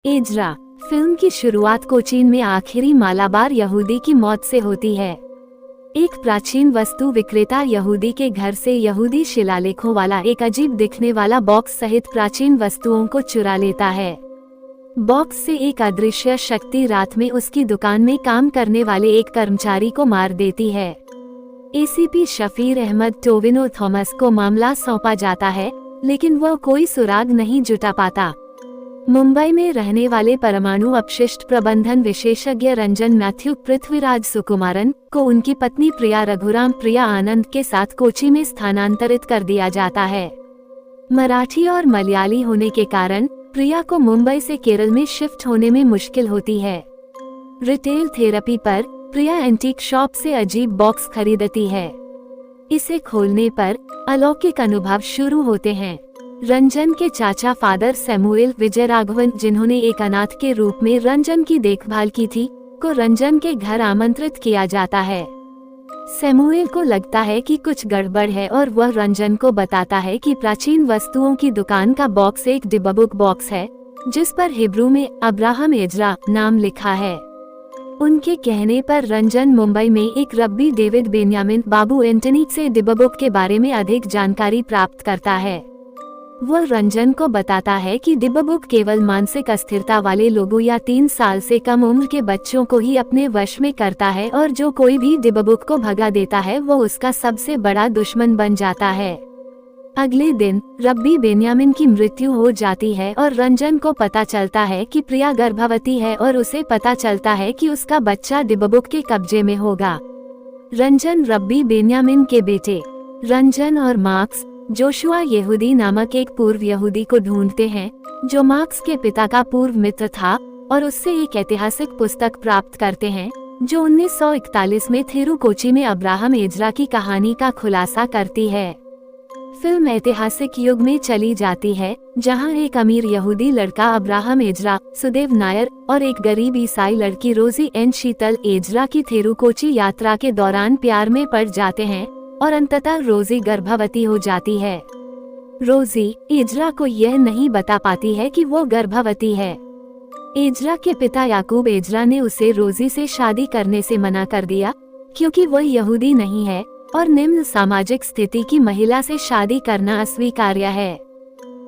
Ezra film की शुरुआत कोचीन में आखिरी मालाबार यहूदी की मौत से होती है। एक प्राचीन वस्तु विक्रेता यहूदी के घर से यहूदी शिलालेखों वाला एक अजीब दिखने वाला बॉक्स सहित प्राचीन वस्तुओं को चुरा लेता है। बॉक्स से एक अदृश्य शक्ति रात में उसकी दुकान में काम करने वाले एक कर्मचारी को मार देती है। एसीपी शफीर अहमद टोविनो थॉमस को मामला सौंपा जाता है, लेकिन वह कोई सुराग नहीं जुटा पाता। मुंबई में रहने वाले परमाणु अपशिष्ट प्रबंधन विशेषज्ञ रंजन मैथ्यू पृथ्वीराज सुकुमारन को उनकी पत्नी प्रिया रघुराम प्रिया आनंद के साथ कोची में स्थानांतरित कर दिया जाता है। मराठी और मलयाली होने के कारण प्रिया को मुंबई से केरल में शिफ्ट होने में मुश्किल होती है। रिटेल थेरेपी पर प्रिया एंटीक शॉप से अजीब बॉक्स खरीदती है। इसे खोलने पर अलौकिक अनुभव शुरू होते हैं। रंजन के चाचा फादर सैमुएल विजयराघवन, जिन्होंने एक अनाथ के रूप में रंजन की देखभाल की थी, को रंजन के घर आमंत्रित किया जाता है। सैमुएल को लगता है कि कुछ गड़बड़ है और वह रंजन को बताता है कि प्राचीन वस्तुओं की दुकान का बॉक्स एक डिबबुक बॉक्स है, जिस पर हिब्रू में अब्राहम एजरा नाम लिखा है। उनके कहने पर रंजन मुंबई में एक रब्बी डेविड बेन्यामिन बाबू एंटनी से डिबबुक के बारे में अधिक जानकारी प्राप्त करता है। वह रंजन को बताता है कि डिबबुक केवल मानसिक अस्थिरता वाले लोगों या 3 साल से कम उम्र के बच्चों को ही अपने वश में करता है, और जो कोई भी डिबबुक को भगा देता है वो उसका सबसे बड़ा दुश्मन बन जाता है। अगले दिन रब्बी बेन्यामिन की मृत्यु हो जाती है और रंजन को पता चलता है कि प्रिया गर्भवती है, और उसे पता चलता है कि उसका बच्चा डिबबुक के कब्जे में होगा। रंजन रब्बी बेन्यामिन के बेटे रंजन और मार्क्स जोशुआ यहूदी नामक एक पूर्व यहूदी को ढूंढते हैं, जो मार्क्स के पिता का पूर्व मित्र था, और उससे एक ऐतिहासिक पुस्तक प्राप्त करते हैं जो 1941 में थेरू कोची में अब्राहम एजरा की कहानी का खुलासा करती है। फिल्म ऐतिहासिक युग में चली जाती है, जहां एक अमीर यहूदी लड़का अब्राहम एजरा, सुदेव नायर, और एक गरीब ईसाई लड़की रोजी एन शीतल एजरा की थेरू कोची यात्रा के दौरान प्यार में पड़ जाते हैं, और अंततः रोजी गर्भवती हो जाती है। रोजी एजरा को यह नहीं बता पाती है कि वो गर्भवती है। एजरा के पिता याकूब एजरा ने उसे रोजी से शादी करने से मना कर दिया, क्योंकि वह यहूदी नहीं है और निम्न सामाजिक स्थिति की महिला से शादी करना अस्वीकार्य है।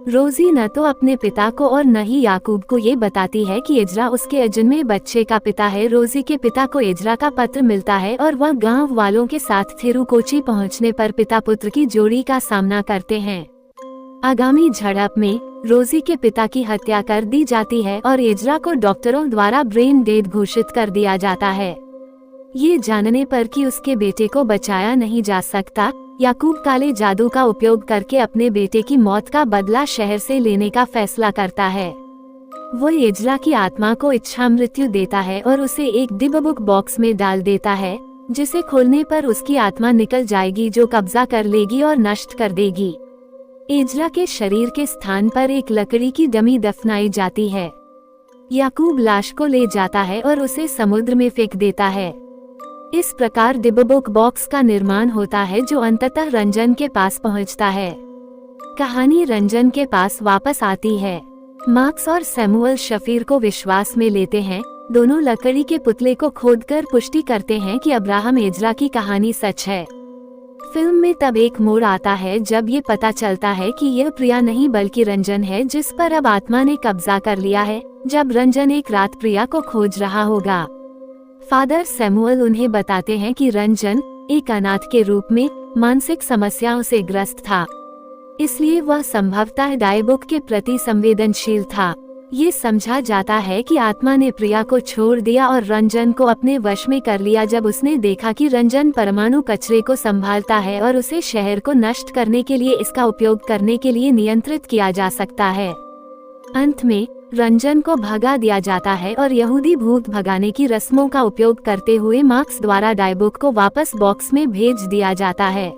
रोजी न तो अपने पिता को और न ही याकूब को ये बताती है कि एजरा उसके अजन्मे बच्चे का पिता है। रोजी के पिता को एजरा का पत्र मिलता है और वह गांव वालों के साथ थेरू कोची पहुंचने पर पिता पुत्र की जोड़ी का सामना करते हैं। आगामी झड़प में रोजी के पिता की हत्या कर दी जाती है और एजरा को डॉक्टरों द्वारा ब्रेन डेड घोषित कर दिया जाता है। ये जानने पर कि उसके बेटे को बचाया नहीं जा सकता, याकूब काले जादू का उपयोग करके अपने बेटे की मौत का बदला शहर से लेने का फैसला करता है। वो एजरा की आत्मा को इच्छा मृत्यु देता है और उसे एक डिबबुक बॉक्स में डाल देता है, जिसे खोलने पर उसकी आत्मा निकल जाएगी, जो कब्जा कर लेगी और नष्ट कर देगी। एजरा के शरीर के स्थान पर एक लकड़ी की डमी दफनाई जाती है। याकूब लाश को ले जाता है और उसे समुद्र में फेंक देता है। इस प्रकार डिबबुक बॉक्स का निर्माण होता है, जो अंततः रंजन के पास पहुंचता है। कहानी रंजन के पास वापस आती है। मार्क्स और सैमुअल शफीर को विश्वास में लेते हैं। दोनों लकड़ी के पुतले को खोदकर पुष्टि करते हैं कि अब्राहम एजरा की कहानी सच है। फिल्म में तब एक मोड़ आता है जब ये पता चलता है कि यह प्रिया नहीं बल्कि रंजन है, जिस पर अब आत्मा ने कब्जा कर लिया है। जब रंजन एक रात प्रिया को खोज रहा होगा, फादर सैमुअल उन्हें बताते हैं कि रंजन एक अनाथ के रूप में मानसिक समस्याओं से ग्रस्त था, इसलिए वह संभवतः डायबुक के प्रति संवेदनशील था। ये समझा जाता है कि आत्मा ने प्रिया को छोड़ दिया और रंजन को अपने वश में कर लिया जब उसने देखा कि रंजन परमाणु कचरे को संभालता है और उसे शहर को नष्ट करने के लिए इसका उपयोग करने के लिए नियंत्रित किया जा सकता है। अंत में रंजन को भगा दिया जाता है और यहूदी भूत भगाने की रस्मों का उपयोग करते हुए मार्क्स द्वारा डायबुक को वापस बॉक्स में भेज दिया जाता है।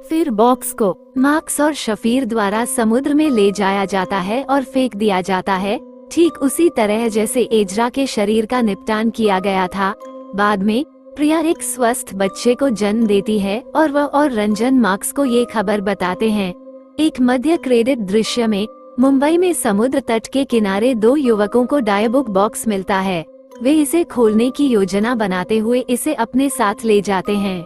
फिर बॉक्स को मार्क्स और शफीर द्वारा समुद्र में ले जाया जाता है और फेंक दिया जाता है, ठीक उसी तरह जैसे एजरा के शरीर का निपटान किया गया था। बाद में प्रिया एक स्वस्थ बच्चे को जन्म देती है और वह और रंजन मार्क्स को ये खबर बताते हैं। एक मध्य क्रेडिट दृश्य में मुंबई में समुद्र तट के किनारे 2 युवकों को डायबुक बॉक्स मिलता है। वे इसे खोलने की योजना बनाते हुए इसे अपने साथ ले जाते हैं।